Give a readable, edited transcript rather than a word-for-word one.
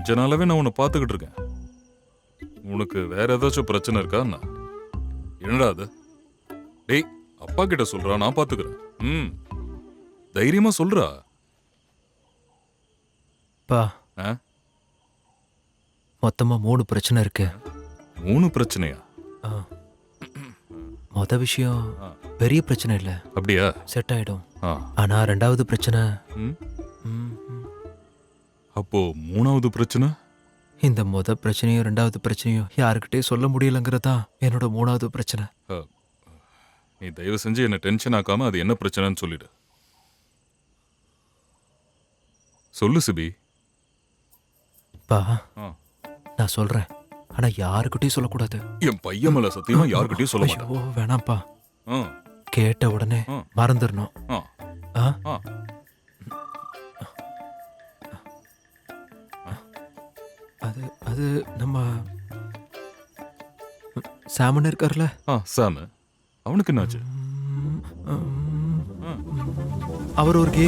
கொஞ்ச நாளாவே நான் உன்னை பார்த்துக்கிட்டு இருக்கேன். உனக்கு வேற ஏதாச்சும் பிரச்சனை இருக்கா என்ன? என்னடா அது? டேய், அப்பா கிட்ட சொல்றா, நான் பாத்துக்கிறேன். தைரியமா சொல்றா. பா ஆ? மொத்தமா 3 பிரச்சனை இருக்கு. 3 பிரச்சனையா? ஆ. மொத விஷயம் ஆ. பெரிய பிரச்சனை இல்ல, அப்படியா? செட் ஆயிடும். ஆ. ஆனா 2வது பிரச்சனை, ம். ம், ம். அப்போ 3வது பிரச்சனை? இந்த மொத பிரச்சனையும் 2வது பிரச்சனையும் யாருக்கிட்டே சொல்ல முடியலங்கிறதா என்னோட 3வது பிரச்சனை. நீ தயவு செஞ்சு என்ன டென்ஷன் ஆக்காம அது என்ன பிரச்சனைன்னு சொல்லிடு. சொல்லு சிபி. பா ஆ. நான் சொல்றேன், ஆனா யாருக்கிட்டையும் சொல்லக்கூடாது. என் பையன் மேல சத்தியமா யாருக்கிட்டயும் சொல்ல மாட்டேன். ஐயோ வேணாம்ப்பா, ஆ. கேட்ட உடனே ஆ. மறந்துடணும். ஆ. ஆ? ஆ. அது அது நம்ம சாமன் இருக்கார்ல, சாமு. அவனுக்கு என்னாச்சு? அவர் ஒரு கே